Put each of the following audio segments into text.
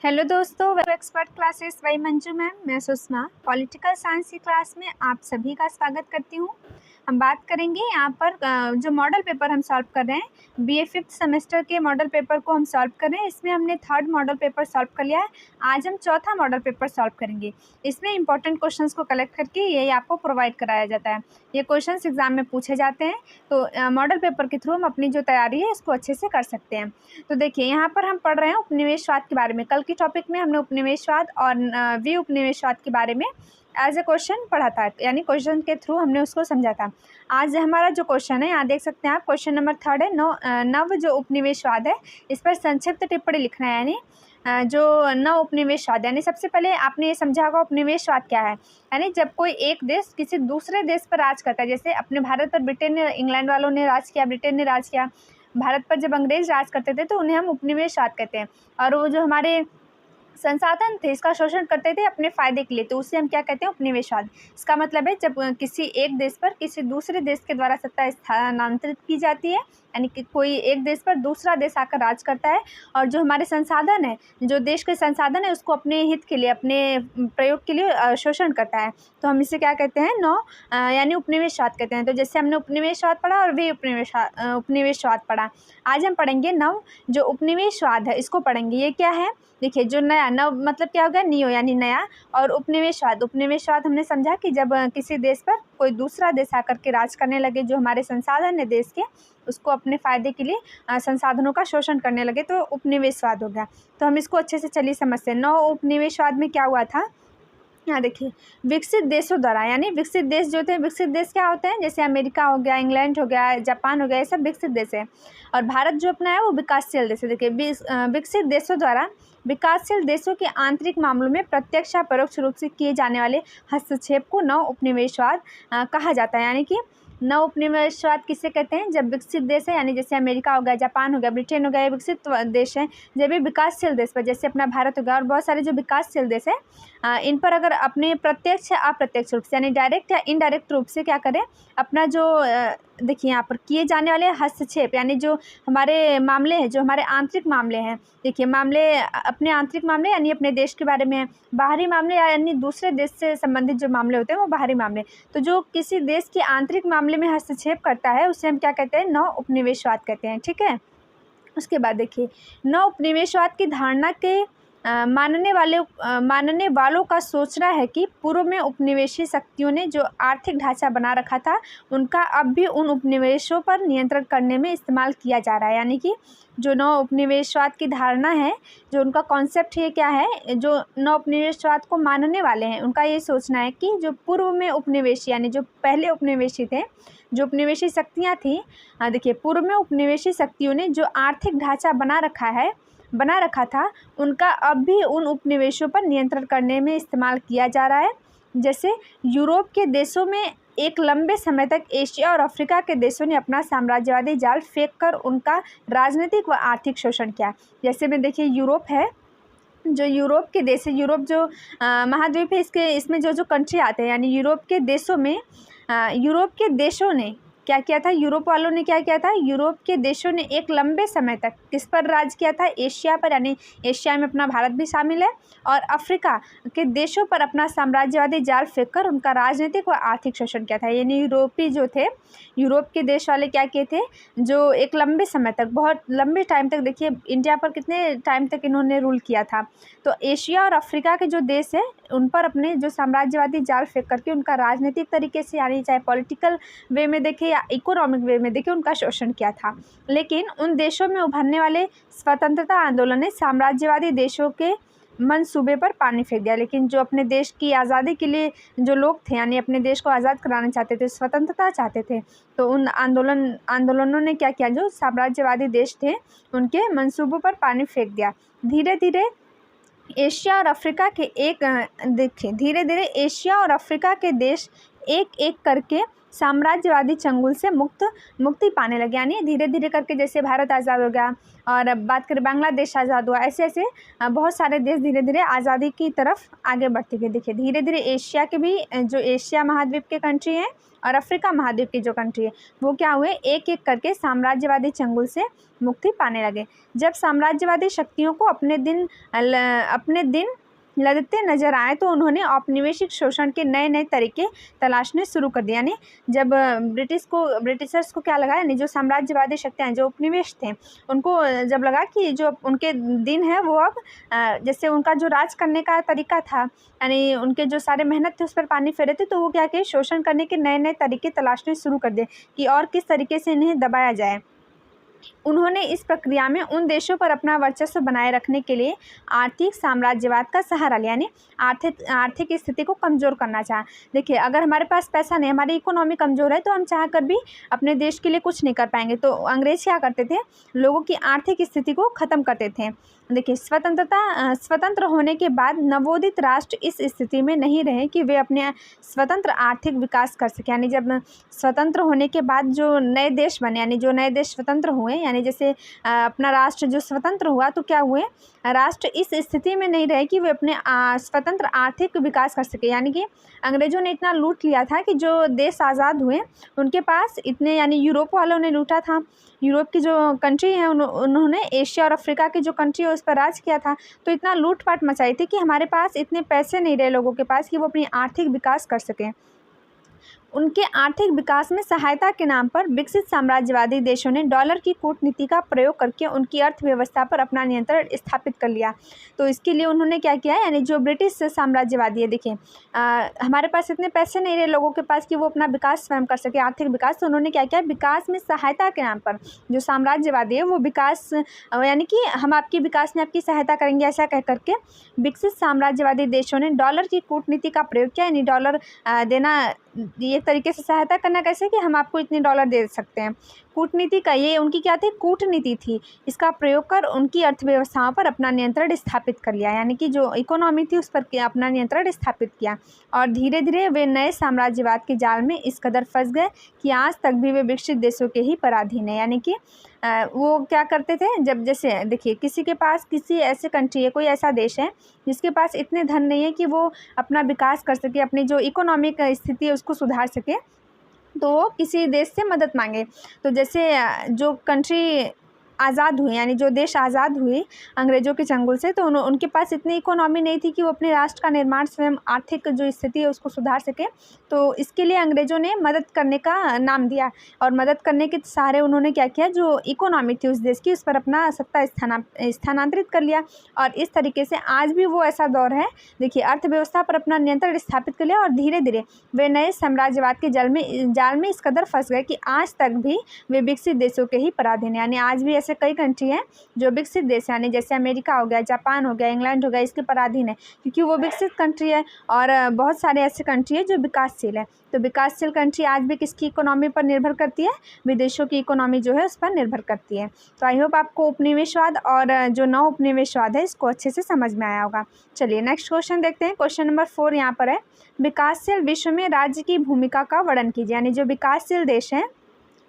Hello दोस्तों, web expert classes bye Manju ma'am. मैं Sushma political science की क्लास में आप सभी का स्वागत करती हूँ। हम बात करेंगे यहाँ पर जो मॉडल पेपर हम सॉल्व कर रहे हैं, बीए 5th सेमेस्टर के मॉडल पेपर को हम सॉल्व कर रहे हैं। इसमें हमने 3rd मॉडल पेपर सॉल्व कर लिया है। आज हम 4था मॉडल पेपर सॉल्व करेंगे। इसमें इंपॉर्टेंट क्वेश्चंस को कलेक्ट करके यही आपको प्रोवाइड कराया जाता है। ये क्वेश्चंस एग्जाम में पूछे जाते हैं, तो मॉडल पेपर के थ्रू हम अपनी जो तैयारी है इसको अच्छे से कर सकते हैं। तो देखिए, यहाँ पर हम पढ़ रहे हैं उपनिवेशवाद के बारे में। कल की टॉपिक में हमने उपनिवेशवाद और उपनिवेशवाद के बारे में एज ए क्वेश्चन पढ़ा था, यानी क्वेश्चन के थ्रू हमने उसको समझा था। आज हमारा जो क्वेश्चन है, यहाँ देख सकते हैं आप, क्वेश्चन नंबर 3 है। नव जो उपनिवेशवाद है, इस पर संक्षिप्त टिप्पणी लिखना है। यानी जो नव उपनिवेशवाद, यानी सबसे पहले आपने ये समझा होगा उपनिवेशवाद क्या है। यानी जब कोई एक देश किसी दूसरे देश पर राज करता है, जैसे अपने भारत पर ब्रिटेन ने, इंग्लैंड वालों ने राज किया, ब्रिटेन ने राज किया। भारत पर जब अंग्रेज राज करते थे तो उन्हें हम उपनिवेशवाद कहते हैं। और वो जो हमारे संसाधन थे इसका शोषण करते थे अपने फ़ायदे के लिए, तो उसे हम क्या कहते हैं, उपनिवेशवाद। इसका मतलब है जब किसी एक देश पर किसी दूसरे देश के द्वारा सत्ता स्थानांतरित की जाती है, यानी कि कोई एक देश पर दूसरा देश आकर राज करता है और जो हमारे संसाधन है, जो देश के संसाधन है, उसको अपने हित के लिए, अपने प्रयोग के लिए शोषण करता है, तो हम इसे क्या कहते हैं, यानी उपनिवेशवाद कहते हैं। तो जैसे हमने उपनिवेशवाद पढ़ा और उपनिवेशवाद पढ़ा, आज हम पढ़ेंगे नव जो उपनिवेशवाद है, इसको पढ़ेंगे। ये क्या है, देखिए, जो नया, नव मतलब क्या होगा, नियो यानी नया, और उपनिवेशवाद हमने समझा कि जब किसी देश पर कोई दूसरा देश आकर के राज करने लगे, जो हमारे संसाधन है देश के, उसको अपने फ़ायदे के लिए संसाधनों का शोषण करने लगे, तो उपनिवेशवाद हो गया। तो हम इसको अच्छे से चलिए समझते हैं। नव उपनिवेशवाद में क्या हुआ था, यहाँ देखिए, विकसित देशों द्वारा, यानी विकसित देश जो थे, विकसित देश क्या होते हैं, जैसे अमेरिका हो गया, इंग्लैंड हो गया, जापान हो गया, ये सब विकसित देश है। और भारत जो अपना है वो विकासशील देश है। देखिए, विकसित देशों द्वारा विकासशील देशों के आंतरिक मामलों में प्रत्यक्ष या परोक्ष रूप से किए जाने वाले हस्तक्षेप को नव उपनिवेशवाद कहा जाता है। यानी कि नव उपनिवेशवाद किसे कहते हैं, जब विकसित देश है, यानी जैसे अमेरिका हो गया, जापान हो गया, ब्रिटेन हो गया, ये विकसित देश है। जब भी विकासशील देश पर, जैसे अपना भारत हो गया और बहुत सारे जो विकासशील देश है, इन पर अगर अपने प्रत्यक्ष या अप्रत्यक्ष रूप से, यानी डायरेक्ट या इनडायरेक्ट रूप से क्या करें, अपना जो देखिए यहाँ पर किए जाने वाले हस्तक्षेप, यानी जो हमारे मामले हैं, जो हमारे आंतरिक मामले हैं, देखिए मामले, अपने आंतरिक मामले यानी अपने देश के बारे में है, बाहरी मामले यानी दूसरे देश से संबंधित जो मामले होते हैं वो बाहरी मामले। तो जो किसी देश के आंतरिक मामले में हस्तक्षेप करता है उसे हम क्या कहते हैं, नव उपनिवेशवाद कहते हैं। ठीक है। उसके बाद देखिए, नव उपनिवेशवाद की धारणा के मानने वालों का सोचना है कि पूर्व में उपनिवेशी शक्तियों ने जो आर्थिक ढांचा बना रखा था, उनका अब भी उन उपनिवेशों पर नियंत्रण करने में इस्तेमाल किया जा रहा है। यानी कि जो नव उपनिवेशवाद की धारणा है, जो उनका कॉन्सेप्ट है, क्या है, जो नव उपनिवेशवाद को मानने वाले हैं, उनका ये सोचना है कि जो पूर्व में उपनिवेशी, यानी जो पहले उपनिवेशी थे, जो उपनिवेशी शक्तियाँ थीं, देखिए, पूर्व में उपनिवेशी शक्तियों ने जो आर्थिक ढांचा बना रखा था, उनका अब भी उन उपनिवेशों पर नियंत्रण करने में इस्तेमाल किया जा रहा है। जैसे यूरोप के देशों में एक लंबे समय तक एशिया और अफ्रीका के देशों ने अपना साम्राज्यवादी जाल फेंक कर उनका राजनीतिक व आर्थिक शोषण किया। जैसे में देखिए, यूरोप है, जो यूरोप के देश है, यूरोप जो महाद्वीप है, इसमें जो कंट्री आते हैं, यानी यूरोप के देशों ने क्या किया था, यूरोप वालों ने क्या किया था, यूरोप के देशों ने एक लंबे समय तक किस पर राज किया था, एशिया पर, यानी एशिया में अपना भारत भी शामिल है, और अफ्रीका के देशों पर अपना साम्राज्यवादी जाल फेंककर उनका राजनीतिक व आर्थिक शोषण किया था। यानी यूरोपी जो थे, यूरोप के देश वाले क्या किए थे, जो एक लंबे समय तक, बहुत लंबे टाइम तक, देखिए इंडिया पर कितने टाइम तक इन्होंने रूल किया था, तो एशिया और अफ्रीका के जो देश है उन पर अपने जो साम्राज्यवादी जाल फेंक करके उनका राजनीतिक तरीके से, यानी चाहे पॉलिटिकल वे में देखें या इकोनॉमिक वे में देखें, उनका शोषण किया था। लेकिन उन देशों में उभरने वाले स्वतंत्रता आंदोलन ने साम्राज्यवादी देशों के मंसूबे पर पानी फेंक दिया। लेकिन जो अपने देश की आज़ादी के लिए जो लोग थे, यानी अपने देश को आज़ाद कराना चाहते थे, स्वतंत्रता चाहते थे, तो उन आंदोलनों ने क्या किया, जो साम्राज्यवादी देश थे उनके मंसूबों पर पानी फेंक दिया। धीरे धीरे एशिया और अफ्रीका के देश एक एक करके साम्राज्यवादी चंगुल से मुक्ति पाने लगे। यानी धीरे धीरे करके जैसे भारत आज़ाद हो गया और अब बात करें बांग्लादेश आज़ाद हुआ, ऐसे ऐसे बहुत सारे देश धीरे धीरे आज़ादी की तरफ आगे बढ़ते गए। देखिए धीरे धीरे एशिया के भी जो एशिया महाद्वीप के कंट्री हैं और अफ्रीका महाद्वीप की जो कंट्री है वो क्या हुए, एक एक करके साम्राज्यवादी चंगुल से मुक्ति पाने लगे। जब साम्राज्यवादी शक्तियों को अपने दिन लदते नजर आए तो उन्होंने औपनिवेशिक शोषण के नए नए तरीके तलाशने शुरू कर दिए। यानी जब ब्रिटिशर्स को क्या लगा, यानी जो साम्राज्यवादी शक्तियाँ जो उपनिवेश थे उनको जब लगा कि जो उनके दिन है वो अब जैसे उनका जो राज करने का तरीका था, यानी उनके जो सारे मेहनत थे उस पर पानी फेरे थे, तो वो क्या किए, शोषण करने के नए नए तरीके तलाशने शुरू कर दिए कि और किस तरीके से इन्हें दबाया जाए। उन्होंने इस प्रक्रिया में उन देशों पर अपना वर्चस्व बनाए रखने के लिए आर्थिक साम्राज्यवाद का सहारा लिया, यानी आर्थिक स्थिति को कमज़ोर करना चाहा। देखिए अगर हमारे पास पैसा नहीं, हमारी इकोनॉमी कमज़ोर है तो हम चाह कर भी अपने देश के लिए कुछ नहीं कर पाएंगे। तो अंग्रेज क्या करते थे, लोगों की आर्थिक स्थिति को ख़त्म करते थे। देखिए स्वतंत्र होने के बाद नवोदित राष्ट्र इस स्थिति में नहीं रहे कि वे अपने स्वतंत्र आर्थिक विकास कर सके। यानी जब स्वतंत्र होने के बाद जो नए देश बने, यानी जो नए देश स्वतंत्र हुए, यानी जैसे अपना राष्ट्र जो स्वतंत्र हुआ तो क्या हुए, राष्ट्र इस स्थिति में नहीं रहे कि वे अपने स्वतंत्र आर्थिक विकास कर सके। यानी कि अंग्रेजों ने इतना लूट लिया था कि जो देश आज़ाद हुए उनके पास इतने, यानी यूरोप वालों ने लूटा था, यूरोप की जो कंट्री है उन्होंने एशिया और अफ्रीका की जो कंट्री है उस पर राज किया था। तो इतना लूटपाट मचाई थी कि हमारे पास इतने पैसे नहीं रहे लोगों के पास कि वो अपनी आर्थिक विकास कर सकें। उनके आर्थिक विकास में सहायता के नाम पर विकसित साम्राज्यवादी देशों ने डॉलर की कूटनीति का प्रयोग करके उनकी अर्थव्यवस्था पर अपना नियंत्रण स्थापित कर लिया। तो इसके लिए उन्होंने क्या किया, यानी जो ब्रिटिश साम्राज्यवादी है, देखिए हमारे पास इतने पैसे नहीं रहे लोगों के पास कि वो अपना विकास स्वयं कर सके, आर्थिक विकास। तो उन्होंने क्या किया, विकास में सहायता के नाम पर जो साम्राज्यवादी है वो विकास, यानी कि हम आपकी विकास में आपकी सहायता करेंगे, ऐसा कह करके विकसित साम्राज्यवादी देशों ने डॉलर की कूटनीति का प्रयोग किया। यानी डॉलर देना, ये तरीके से सहायता करना कैसे कि हम आपको इतने डॉलर दे सकते हैं। कूटनीति का ये उनकी क्या थी, कूटनीति थी। इसका प्रयोग कर उनकी अर्थव्यवस्थाओं पर अपना नियंत्रण स्थापित कर लिया, यानी कि जो इकोनॉमी थी उस पर अपना नियंत्रण स्थापित किया। और धीरे धीरे वे नए साम्राज्यवाद के जाल में इस कदर फंस गए कि आज तक भी वे विकसित देशों के ही पराधीन है। यानी कि वो क्या करते थे, जब जैसे देखिए किसी के पास किसी ऐसे कंट्री है, कोई ऐसा देश है जिसके पास इतने धन नहीं है कि वो अपना विकास कर सके, अपनी जो इकोनॉमिक स्थिति है उसको सुधार सके, तो वो किसी देश से मदद मांगे। तो जैसे जो कंट्री आज़ाद हुई, यानी जो देश आज़ाद हुए अंग्रेज़ों के चंगुल से, तो उनके पास इतनी इकोनॉमी नहीं थी कि वो अपने राष्ट्र का निर्माण स्वयं, आर्थिक जो स्थिति है उसको सुधार सके। तो इसके लिए अंग्रेज़ों ने मदद करने का नाम दिया और मदद करने के सहारे उन्होंने क्या किया, जो इकोनॉमी थी उस देश की उस पर अपना सत्ता स्थानांतरित कर लिया। और इस तरीके से आज भी वो ऐसा दौर है, देखिए अर्थव्यवस्था पर अपना नियंत्रण स्थापित कर लिया और धीरे धीरे वे नए साम्राज्यवाद के जाल में इस कदर फंस गए कि आज तक भी वे विकसित देशों के ही पराधीन। यानी आज भी ऐसे कई कंट्री हैं जो विकसित देश, यानी जैसे अमेरिका हो गया, जापान हो गया, इंग्लैंड हो गया, इसके पराधीन है क्योंकि वो विकसित कंट्री है। और बहुत सारे ऐसे कंट्री है जो विकासशील है। तो विकासशील कंट्री आज भी किसकी इकोनॉमी पर निर्भर करती है, विदेशों की इकोनॉमी जो है उस पर निर्भर करती है। तो आई होप आपको उपनिवेशवाद और जो नव उपनिवेशवाद है इसको अच्छे से समझ में आया होगा। चलिए नेक्स्ट क्वेश्चन देखते हैं। क्वेश्चन नंबर 4 यहाँ पर है, विकासशील विश्व में राज्य की भूमिका का वर्णन कीजिए। यानी जो विकासशील देश है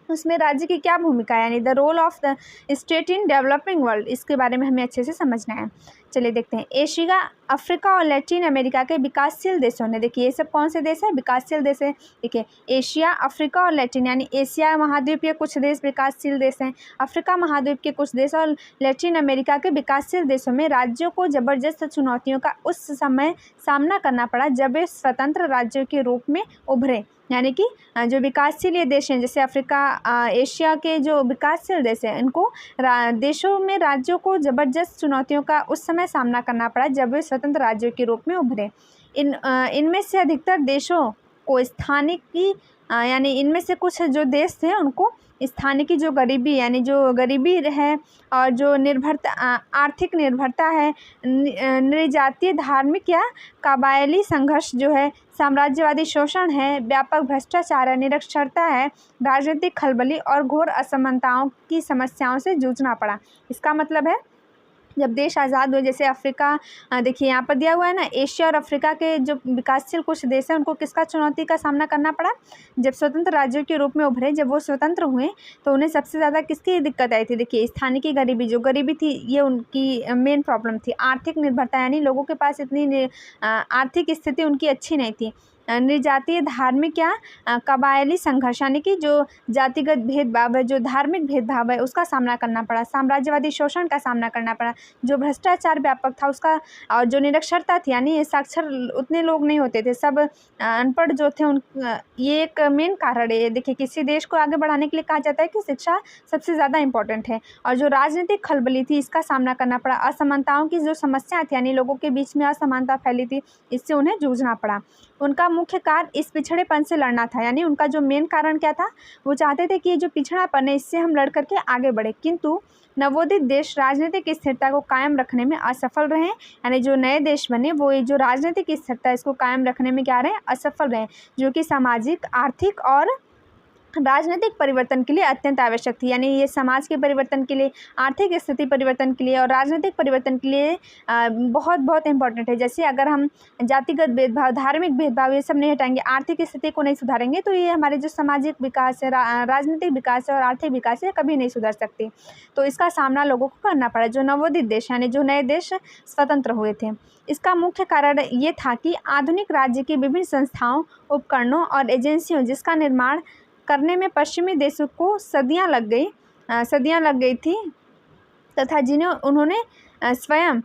उसमें राज्य की क्या भूमिका है, यानी the role of the state in developing world, इसके बारे में हमें अच्छे से समझना है। चलिए देखते हैं। एशिया, अफ्रीका और लैटिन अमेरिका के विकासशील देशों ने, देखिए ये सब कौन से देश हैं, विकासशील देश है। देखिए एशिया, अफ्रीका और लैटिन, यानी एशिया महाद्वीप के कुछ देश विकासशील देश हैं, अफ्रीका महाद्वीप के कुछ देश और लैटिन अमेरिका के विकासशील देशों में राज्यों को जबरदस्त चुनौतियों का उस समय सामना करना पड़ा जब वे स्वतंत्र राज्यों के रूप में उभरे। यानी कि जो विकासशील ये देश हैं, जैसे अफ्रीका, एशिया के जो विकासशील देश हैं, इनको देशों में राज्यों को ज़बरदस्त चुनौतियों का उस समय सामना करना पड़ा जब वे स्वतंत्र राज्यों के रूप में उभरे। इनमें से अधिकतर देशों को स्थानिक की, यानी इनमें से कुछ जो देश थे उनको स्थानीय की जो गरीबी, यानी जो गरीबी है और जो निर्भरता, आर्थिक निर्भरता है, नृजातीय, धार्मिक या कबायली संघर्ष जो है, साम्राज्यवादी शोषण है, व्यापक भ्रष्टाचार है, निरक्षरता है, राजनीतिक खलबली और घोर असमानताओं की समस्याओं से जूझना पड़ा। इसका मतलब है जब देश आज़ाद हुए, जैसे अफ्रीका, देखिए यहाँ पर दिया हुआ है ना, एशिया और अफ्रीका के जो विकासशील कुछ देश हैं उनको किसका चुनौती का सामना करना पड़ा जब स्वतंत्र राज्यों के रूप में उभरे। जब वो स्वतंत्र हुए तो उन्हें सबसे ज़्यादा किसकी दिक्कत आई थी? देखिए स्थानीय गरीबी, जो गरीबी थी ये उनकी मेन प्रॉब्लम थी। आर्थिक निर्भरता, यानी लोगों के पास इतनी आर्थिक स्थिति उनकी अच्छी नहीं थी। निर्जातीय, धार्मिक या कबायली संघर्ष, यानी कि जो जातिगत भेदभाव है, जो धार्मिक भेदभाव है, उसका सामना करना पड़ा। साम्राज्यवादी शोषण का सामना करना पड़ा। जो भ्रष्टाचार व्यापक था उसका, और जो निरक्षरता थी, यानी साक्षर उतने लोग नहीं होते थे, सब अनपढ़ जो थे उन, ये एक मेन कारण है। देखिए किसी देश को आगे बढ़ाने के लिए कहा जाता है कि शिक्षा सबसे ज़्यादा इम्पोर्टेंट है। और जो राजनीतिक खलबली थी इसका सामना करना पड़ा। असमानताओं की जो समस्या थी, यानी लोगों के बीच में असमानता फैली थी, इससे उन्हें जूझना पड़ा। उनका मुख्य कार्य इस पिछड़ेपन से लड़ना था, यानी उनका जो मेन कारण क्या था, वो चाहते थे कि ये जो पिछड़ापन है इससे हम लड़ करके आगे बढ़े। किंतु नवोदित देश राजनीतिक स्थिरता को कायम रखने में असफल रहे, यानी जो नए देश बने वो ये जो राजनीतिक स्थिरता इसको कायम रखने में क्या रहे, असफल रहे, जो कि सामाजिक, आर्थिक और राजनीतिक परिवर्तन के लिए अत्यंत आवश्यक थी। यानी ये समाज के परिवर्तन के लिए, आर्थिक स्थिति परिवर्तन के लिए और राजनीतिक परिवर्तन के लिए बहुत बहुत इंपॉर्टेंट है। जैसे अगर हम जातिगत भेदभाव, धार्मिक भेदभाव ये सब नहीं हटाएंगे, आर्थिक स्थिति को नहीं सुधारेंगे, तो ये हमारे जो सामाजिक विकास है, राजनीतिक विकास है और आर्थिक विकास है, कभी नहीं सुधर सकते। तो इसका सामना लोगों को करना पड़ा। जो नवोदित देश, यानी जो नए देश स्वतंत्र हुए थे, इसका मुख्य कारण ये था कि आधुनिक राज्य की विभिन्न संस्थाओं, उपकरणों और एजेंसियों जिसका निर्माण करने में पश्चिमी देशों को सदियां लग गई थी, तथा जिन्हें उन्होंने स्वयं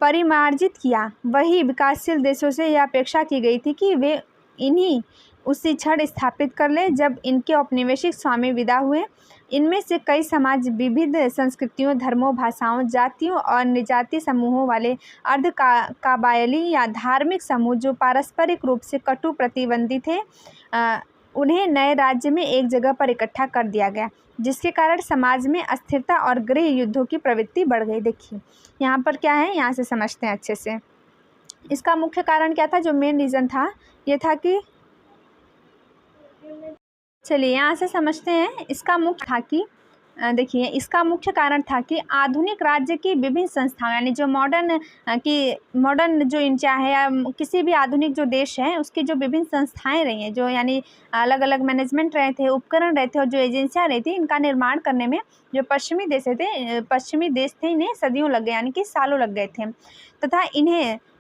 परिमार्जित किया। वही विकासशील देशों से यह अपेक्षा की गई थी कि वे इन्हीं उसी क्षण स्थापित कर ले जब इनके औपनिवेशिक स्वामी विदा हुए। इनमें से कई समाज विविध संस्कृतियों, धर्मों, भाषाओं, जातियों और निजातीय समूहों वाले अर्ध काबायली या धार्मिक समूह जो पारस्परिक रूप से कटु प्रतिद्वंदी थे, उन्हें नए राज्य में एक जगह पर इकट्ठा कर दिया गया, जिसके कारण समाज में अस्थिरता और गृह युद्धों की प्रवृत्ति बढ़ गई। देखिए यहाँ पर क्या है, यहाँ से समझते हैं अच्छे से। इसका मुख्य कारण क्या था, जो मेन रीज़न था ये था कि, चलिए यहाँ से समझते हैं। इसका मुख्य था कि देखिए इसका मुख्य कारण था कि आधुनिक राज्य की विभिन्न संस्थाएं, यानी जो मॉडर्न जो इंडिया है या किसी भी आधुनिक जो देश है उसकी जो विभिन्न संस्थाएं रही हैं, जो यानी अलग अलग मैनेजमेंट रहे थे, उपकरण रहे थे और जो एजेंसियां रही थी, इनका निर्माण करने में जो पश्चिमी देश थे इन्हें सदियों लग गए, यानी कि सालों लग गए थे,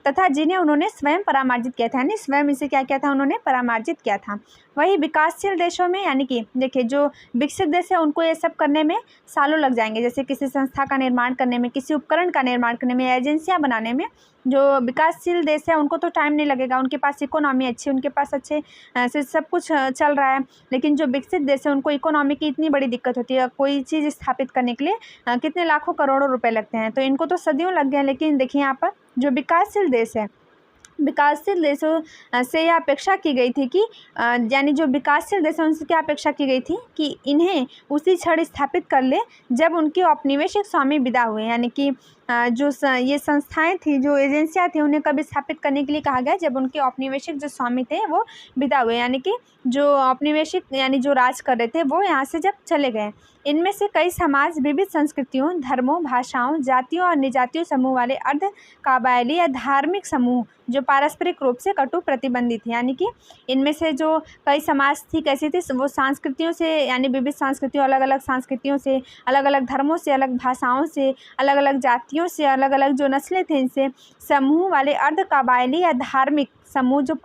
तथा जिन्हें उन्होंने स्वयं परामार्जित किया था, यानी स्वयं इसे क्या किया था, उन्होंने परामार्जित किया था। वही विकासशील देशों में, यानी कि देखिए जो विकसित देश है उनको ये सब करने में सालों लग जाएंगे, जैसे किसी संस्था का निर्माण करने में, किसी उपकरण का निर्माण करने में, एजेंसियां बनाने में। जो विकासशील देश है उनको तो टाइम नहीं लगेगा, उनके पास इकोनॉमी अच्छी, उनके पास अच्छे से सब कुछ चल रहा है। लेकिन जो विकसित देश है उनको इकोनॉमी की इतनी बड़ी दिक्कत होती है, कोई चीज़ स्थापित करने के लिए कितने लाखों करोड़ों रुपए लगते हैं, तो इनको तो सदियों लग गए। लेकिन देखिए यहाँ पर जो विकासशील देश है, विकासशील देशों से यह अपेक्षा की गई थी कि यानी जो विकासशील देश हैं उनसे क्या अपेक्षा की गई थी कि इन्हें उसी क्षण स्थापित कर ले जब उनके औपनिवेशिक स्वामी विदा हुए, यानी कि जो ये संस्थाएं थी, जो एजेंसियां थी, उन्हें कभी स्थापित करने के लिए कहा गया जब उनके औपनिवेशिक जो स्वामी थे वो विदा हुए, यानी कि जो औपनिवेशिक यानी जो राज कर रहे थे वो यहाँ से जब चले गए। इनमें से कई समाज विविध संस्कृतियों, धर्मों, भाषाओं, जातियों और निजातीय समूह वाले अर्ध काबायली या धार्मिक समूह जो पारस्परिक रूप से कटु प्रतिबंधित थे, यानी कि इनमें से जो कई समाज थी कैसी थी, वो संस्कृतियों से, यानी विविध संस्कृतियों, अलग अलग संस्कृतियों से, अलग अलग धर्मों से, अलग भाषाओं से, अलग अलग जातियों से, अलग अलग जो नस्लें थे इनसे समूह वाले अर्ध काबायली या धार्मिक समूह जो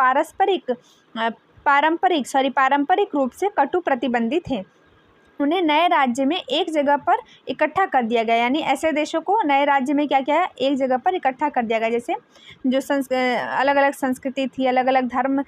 पारंपरिक रूप से कटु प्रतिबंधित थे, उन्हें नए राज्य में एक जगह पर इकट्ठा कर दिया गया। यानी ऐसे देशों को नए राज्य में क्या किया है, एक जगह पर इकट्ठा कर दिया गया। जैसे जो अलग अलग संस्कृति थी, अलग अलग धर्म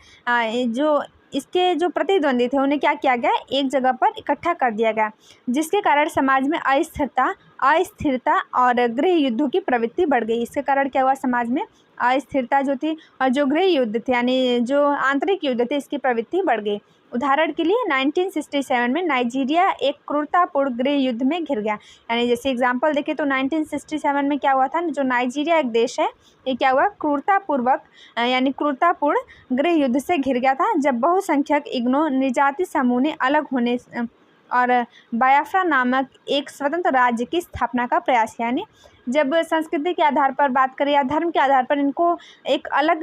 जो इसके जो प्रतिद्वंदी थे उन्हें क्या किया गया, एक जगह पर इकट्ठा कर दिया गया, जिसके कारण समाज में अस्थिरता और गृह युद्धों की प्रवृत्ति बढ़ गई। इसके कारण क्या हुआ, समाज में अस्थिरता जो थी और जो गृह युद्ध थे यानी जो आंतरिक युद्ध थे इसकी प्रवृत्ति बढ़ गई। उदाहरण के लिए 1967 में नाइजीरिया एक क्रूरतापूर्ण गृह युद्ध में घिर गया। यानी जैसे एग्जांपल देखें तो 1967 में क्या हुआ था, जो नाइजीरिया एक देश है ये क्या हुआ, क्रूरतापूर्ण गृह युद्ध से घिर गया था, जब बहुसंख्यक इग्नो निजाति समूह ने अलग होने और बायाफ्रा नामक एक स्वतंत्र राज्य की स्थापना का प्रयास किया। यानी जब संस्कृति के आधार पर बात करें या धर्म के आधार पर इनको एक अलग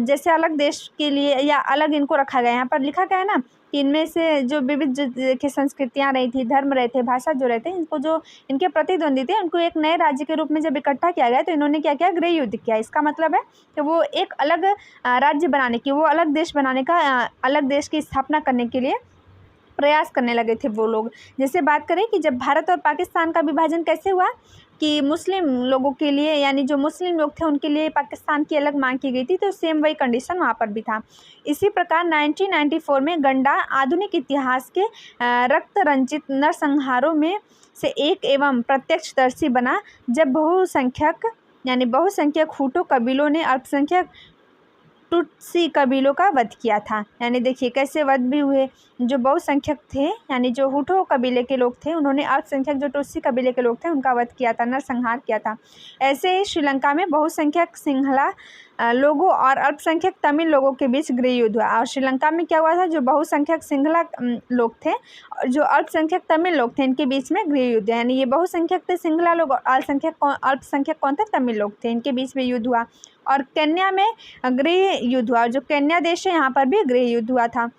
जैसे अलग देश के लिए या अलग इनको रखा गया। यहाँ पर लिखा गया है ना कि इनमें से जो विविध की संस्कृतियाँ रही थी, धर्म रहे थे, भाषा जो रहते हैं, इनको जो इनके प्रतिद्वंदी थे उनको एक नए राज्य के रूप में जब इकट्ठा किया गया तो इन्होंने क्या किया, गृह युद्ध किया। इसका मतलब है कि वो एक अलग राज्य बनाने की, वो अलग देश बनाने का, अलग देश की स्थापना करने के लिए प्रयास करने लगे थे वो लोग। जैसे बात करें कि जब भारत और पाकिस्तान का विभाजन कैसे हुआ कि मुस्लिम लोगों के लिए, यानी जो मुस्लिम लोग थे उनके लिए पाकिस्तान की अलग मांग की गई थी, तो सेम वही कंडीशन वहाँ पर भी था। इसी प्रकार 1994 में गंडा आधुनिक इतिहास के रक्त रंजित नरसंहारों में से एक एवं प्रत्यक्षदर्शी बना, जब बहुसंख्यक हुटू कबीलों ने अल्पसंख्यक टुत्सी कबीलों का वध किया था। यानी देखिए कैसे वध भी हुए। जो बहुसंख्यक थे यानी जो हुटू कबीले के लोग थे, उन्होंने अल्पसंख्यक जो टुत्सी कबीले के लोग थे उनका वध किया था, नरसंहार किया था। ऐसे ही श्रीलंका में बहुसंख्यक सिंहला लोगों और अल्पसंख्यक तमिल लोगों के बीच गृह युद्ध हुआ। और श्रीलंका में क्या हुआ था, जो बहुसंख्यक सिंहला लोग थे और जो अल्पसंख्यक तमिल लोग थे, इनके बीच में गृह युद्ध, यानी ये बहुसंख्यक थे सिंहला लोग और अल्पसंख्यक कौन थे, तमिल लोग थे, इनके बीच में युद्ध हुआ। और केन्या में गृह युद्ध हुआ, जो केन्या देश है यहाँ पर भी गृह युद्ध हुआ था।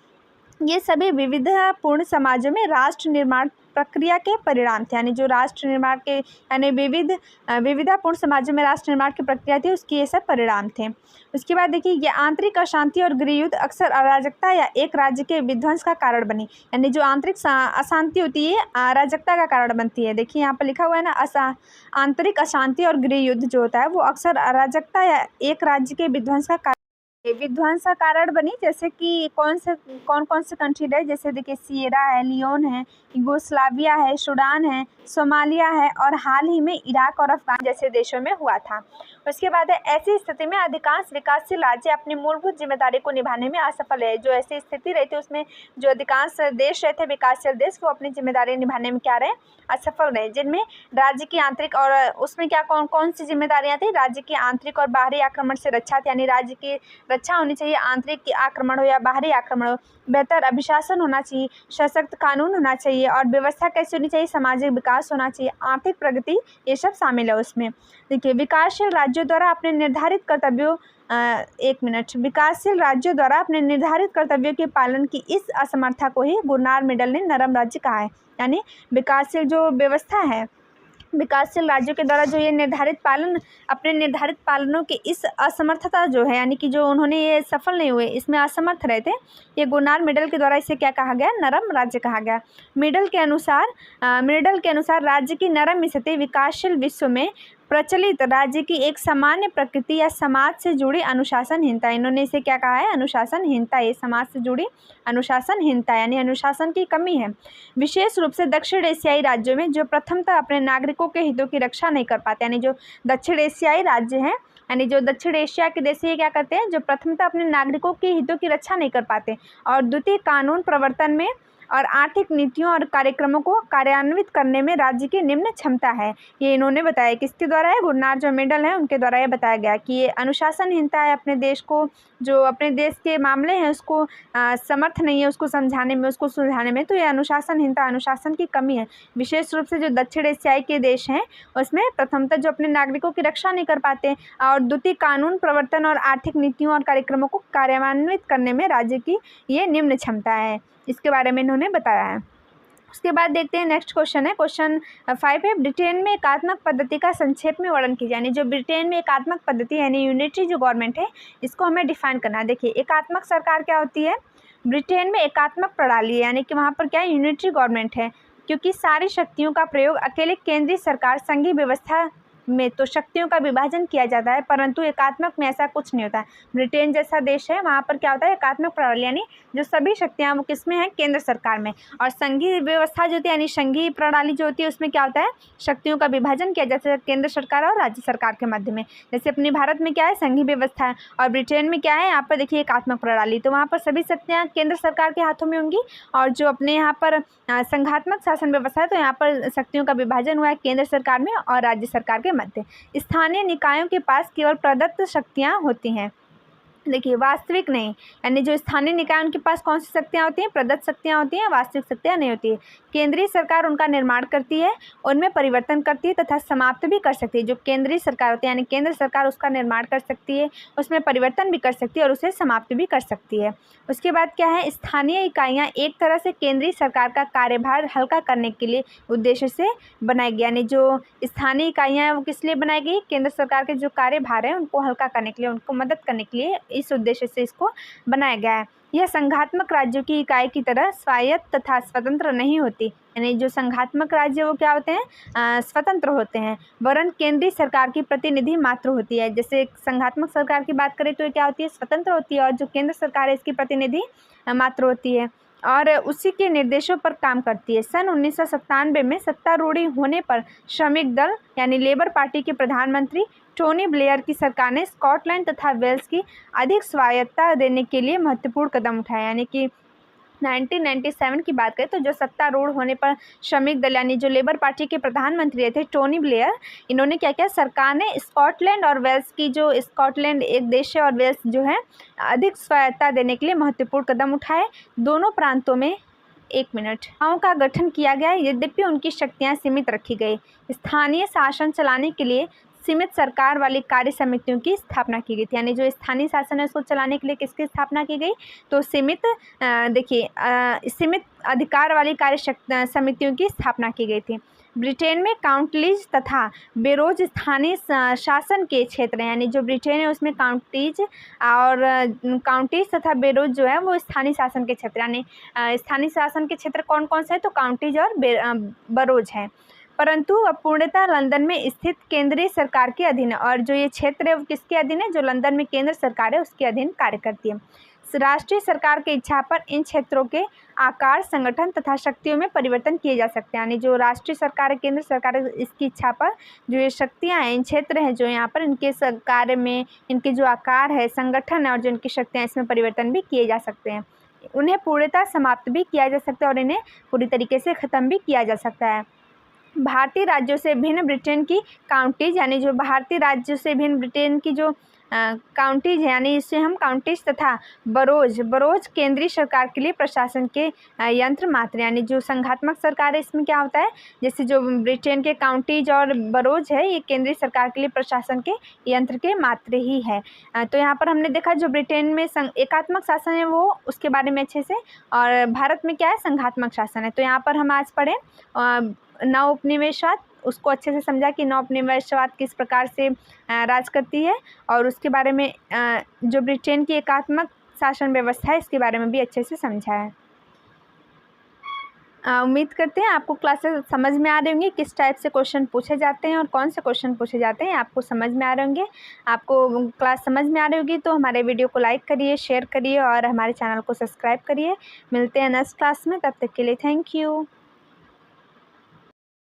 ये सभी विविधतापूर्ण समाजों में राष्ट्र निर्माण प्रक्रिया के परिणाम थे। यानी जो राष्ट्र निर्माण के यानी विविधतापूर्ण समाजों में राष्ट्र निर्माण की प्रक्रिया थी, उसकी ये सब परिणाम थे। उसके बाद देखिए, ये आंतरिक अशांति और गृह युद्ध अक्सर अराजकता या एक राज्य के विध्वंस का कारण बनी। यानी जो आंतरिक अशांति होती है अराजकता का कारण बनती है। देखिए यहाँ पर लिखा हुआ है ना, आंतरिक अशांति और गृह युद्ध जो होता है वो अक्सर अराजकता या एक राज्य के विध्वंस का कारण बनी। जैसे कि कौन कौन से कंट्री रहे, जैसे देखिए सिएरा है, लियोन है, यूगोस्लाविया है, सूडान है, सोमालिया है और हाल ही में इराक और अफगान जैसे देशों में हुआ था। उसके बाद है, ऐसी स्थिति में अधिकांश विकासशील राज्य अपनी मूलभूत जिम्मेदारी को निभाने में असफल है। जो ऐसी स्थिति रही थी उसमें जो अधिकांश देश रहे थे, विकासशील देश, वो अपनी जिम्मेदारी निभाने में क्या रहे, असफल रहे। जिनमें राज्य की आंतरिक और उसमें क्या कौन सी जिम्मेदारियाँ थी, राज्य की आंतरिक और बाहरी आक्रमण से रक्षा थी। यानी राज्य की रक्षा होनी चाहिए, आंतरिक आक्रमण हो या बाहरी आक्रमण हो। बेहतर अभिशासन होना चाहिए, सशक्त कानून होना चाहिए और व्यवस्था कैसी होनी चाहिए, सामाजिक विकास होना चाहिए, आर्थिक प्रगति, ये सब शामिल है उसमें। देखिए, विकासशील राज्यों द्वारा अपने निर्धारित कर्तव्यों विकासशील राज्यों द्वारा अपने निर्धारित कर्तव्यों के पालन की इस असमर्थता को ही गुरनार मिडल ने नरम राज्य कहा है। यानी विकासशील जो व्यवस्था है, विकासशील राज्यों के द्वारा जो ये अपने निर्धारित पालनों की इस असमर्थता जो है, यानी कि जो उन्होंने ये सफल नहीं हुए, इसमें असमर्थ रहे थे, ये गुरनार मिडल के द्वारा इसे क्या कहा गया, नरम राज्य कहा गया। मिडल के अनुसार राज्य की नरम स्थिति विकासशील विश्व में प्रचलित राज्य की एक सामान्य प्रकृति या समाज से जुड़ी अनुशासनहीनता। इन्होंने इसे क्या कहा है, अनुशासनहीनता। ये समाज से जुड़ी अनुशासनहीनता यानी अनुशासन की कमी है। विशेष रूप से दक्षिण एशियाई राज्यों में जो प्रथमतः अपने नागरिकों के हितों की रक्षा नहीं कर पाते। यानी जो दक्षिण एशियाई राज्य हैं, यानी जो दक्षिण एशिया के देश ये क्या करते हैं, जो प्रथमतः अपने नागरिकों के हितों की रक्षा नहीं कर पाते और द्वितीय कानून प्रवर्तन में और आर्थिक नीतियों और कार्यक्रमों को कार्यान्वित करने में राज्य की निम्न क्षमता है। ये इन्होंने बताया, किसके द्वारा है, गुरनार जो मिडल है उनके द्वारा ये बताया गया कि ये अनुशासनहीनता है, अपने देश को, जो अपने देश के मामले हैं उसको समर्थ नहीं है उसको समझाने में, उसको सुलझाने में, तो ये अनुशासनहीनता, अनुशासन की कमी है। विशेष रूप से जो दक्षिण एशियाई के देश हैं उसमें प्रथमतः जो अपने नागरिकों की रक्षा नहीं कर पाते और द्वितीय कानून प्रवर्तन और आर्थिक नीतियों और कार्यक्रमों को कार्यान्वित करने में राज्य की ये निम्न क्षमता है। इसके बारे में इन्होंने बताया है। उसके बाद देखते हैं नेक्स्ट क्वेश्चन है, क्वेश्चन 5 है, ब्रिटेन में एकात्मक पद्धति का संक्षेप में वर्णन कीजिए। यानी जो ब्रिटेन में एकात्मक पद्धति यानी यूनिटरी जो गवर्नमेंट है, इसको हमें डिफाइन करना है। देखिए, एकात्मक सरकार क्या होती है, ब्रिटेन में एकात्मक प्रणाली है, यानी कि वहाँ पर क्या है, यूनिटरी गवर्नमेंट है, क्योंकि सारी शक्तियों का प्रयोग अकेले केंद्रीय सरकार संघीय व्यवस्था में तो शक्तियों का विभाजन किया जाता है, परंतु एकात्मक में ऐसा कुछ नहीं होता है। ब्रिटेन जैसा देश है, वहाँ पर क्या होता है, एकात्मक प्रणाली, यानी जो सभी शक्तियाँ वो किसमें हैं, केंद्र सरकार में। और संघीय व्यवस्था जो होती है यानी संघीय प्रणाली जो होती है, उसमें क्या होता है, शक्तियों का विभाजन किया जाता है केंद्र सरकार और राज्य सरकार के मध्य में। जैसे अपने भारत में क्या है, संघीय व्यवस्था है, और ब्रिटेन में क्या है, यहाँ पर देखिए एकात्मक प्रणाली, तो वहाँ पर सभी शक्तियाँ केंद्र सरकार के हाथों में होंगी। और जो अपने यहाँ पर संघात्मक शासन व्यवस्था है, तो यहाँ पर शक्तियों का विभाजन हुआ है केंद्र सरकार में और राज्य सरकार के मध्य। स्थानीय निकायों के पास केवल प्रदत्त शक्तियाँ होती हैं। देखिए वास्तविक नहीं, यानी जो स्थानीय निकाय उनके पास कौन सी शक्तियाँ होती हैं, प्रदत्त शक्तियाँ होती हैं, वास्तविक शक्तियाँ नहीं होती है। केंद्रीय सरकार उनका निर्माण करती है, उनमें परिवर्तन करती है तथा समाप्त भी कर सकती है। जो केंद्रीय सरकार होती है यानी केंद्र सरकार उसका निर्माण कर सकती है, उसमें परिवर्तन भी कर सकती है और उसे समाप्त भी कर सकती है। उसके बाद क्या है, स्थानीय इकाइयाँ एक तरह से केंद्रीय सरकार का कार्यभार हल्का करने के लिए उद्देश्य से बनाई गई, यानी जो स्थानीय इकाइयाँ हैं वो किस लिए बनाई गई, केंद्र सरकार के जो कार्यभार है उनको हल्का करने के लिए, उनको मदद करने के लिए इस उद्देश्य से इसको बनाया गया है। यह संघात्मक राज्यों की इकाई की तरह स्वायत्त तथा स्वतंत्र नहीं होती, यानी जो संघात्मक राज्य वो क्या होते हैं, स्वतंत्र होते हैं, वरन केंद्रीय सरकार की प्रतिनिधि मात्र होती है। जैसे संघात्मक सरकार की बात करें तो ये क्या होती है, स्वतंत्र होती है, और जो केंद्र सरकार है इसकी प्रतिनिधि मात्र होती है और उसी के निर्देशों पर काम करती है। सन 1997 में सत्तारूढ़ी होने पर श्रमिक दल यानी लेबर पार्टी के प्रधानमंत्री टोनी ब्लेयर की सरकार ने स्कॉटलैंड तथा वेल्स की अधिक स्वायत्तता देने के लिए महत्वपूर्ण कदम उठाए, यानी कि 1997 की बात करें तो जो सत्तारूढ़ होने पर श्रमिक दल यानी जो लेबर पार्टी के प्रधानमंत्री थे टोनी ब्लेयर, इन्होंने क्या किया, सरकार ने स्कॉटलैंड और वेल्स की, जो स्कॉटलैंड एक देश है और वेल्स जो है, अधिक स्वायत्तता देने के लिए महत्वपूर्ण कदम उठाए। दोनों प्रांतों में 1 मिनट गाँव का गठन किया गया, यद्यपि उनकी शक्तियाँ सीमित रखी गई। स्थानीय शासन चलाने के लिए सीमित सरकार वाली कार्य समितियों की स्थापना की गई थी, यानी जो स्थानीय शासन है उसको चलाने के लिए किसकी स्थापना की गई, तो सीमित अधिकार वाली कार्य समितियों की स्थापना की गई थी। ब्रिटेन में काउंटीज तथा बेरोज स्थानीय शासन के क्षेत्र हैं, यानी जो ब्रिटेन है उसमें काउंटीज तथा बेरोज जो है वो स्थानीय शासन के क्षेत्र, यानी स्थानीय शासन के क्षेत्र कौन कौन से हैं, तो काउंटीज और बरोज हैं, परंतु अब पूर्णतः लंदन में स्थित केंद्रीय सरकार के अधीन है। और जो ये क्षेत्र है वो किसके अधीन है, जो लंदन में केंद्र सरकार है उसके अधीन कार्य करती है। राष्ट्रीय सरकार की इच्छा पर इन क्षेत्रों के आकार, संगठन तथा शक्तियों में परिवर्तन किए जा सकते हैं, यानी जो राष्ट्रीय सरकार है, केंद्र सरकार है, इसकी इच्छा पर जो ये शक्तियाँ हैं, इन क्षेत्र हैं जो यहाँ पर, इनके कार्य में इनके जो आकार है, संगठन है और जो इनकी शक्तियाँ, इसमें परिवर्तन भी किए जा सकते हैं। उन्हें पूर्णतः समाप्त भी किया जा सकता है और इन्हें पूरी तरीके से ख़त्म भी किया जा सकता है। भारतीय राज्यों से भिन्न ब्रिटेन की काउंटीज, यानी जो भारतीय राज्यों से भिन्न ब्रिटेन की जो काउंटीज है, यानी इससे हम काउंटीज तथा बरोज केंद्रीय सरकार के लिए प्रशासन के यंत्र मात्र, यानी जो संघात्मक सरकार है इसमें क्या होता है, जैसे जो ब्रिटेन के काउंटीज और बरोज है ये केंद्रीय सरकार के लिए प्रशासन के यंत्र के मात्र ही है। तो यहाँ पर हमने देखा जो ब्रिटेन में एकात्मक शासन है वो उसके बारे में अच्छे से, और भारत में क्या है, संघात्मक शासन है। तो यहाँ पर हम आज पढ़े नव उपनिवेशवाद, उसको अच्छे से समझा कि नव उपनिवेशवाद किस प्रकार से राज करती है, और उसके बारे में जो ब्रिटेन की एकात्मक शासन व्यवस्था है इसके बारे में भी अच्छे से समझा है। उम्मीद करते हैं आपको क्लासेस समझ में आ रहे होंगे, किस टाइप से क्वेश्चन पूछे जाते हैं और कौन से क्वेश्चन पूछे जाते हैं आपको समझ में आ रहे होंगे। आपको क्लास समझ में आ रही होगी तो हमारे वीडियो को लाइक करिए, शेयर करिए और हमारे चैनल को सब्सक्राइब करिए। मिलते हैं नेक्स्ट क्लास में, तब तक के लिए थैंक यू।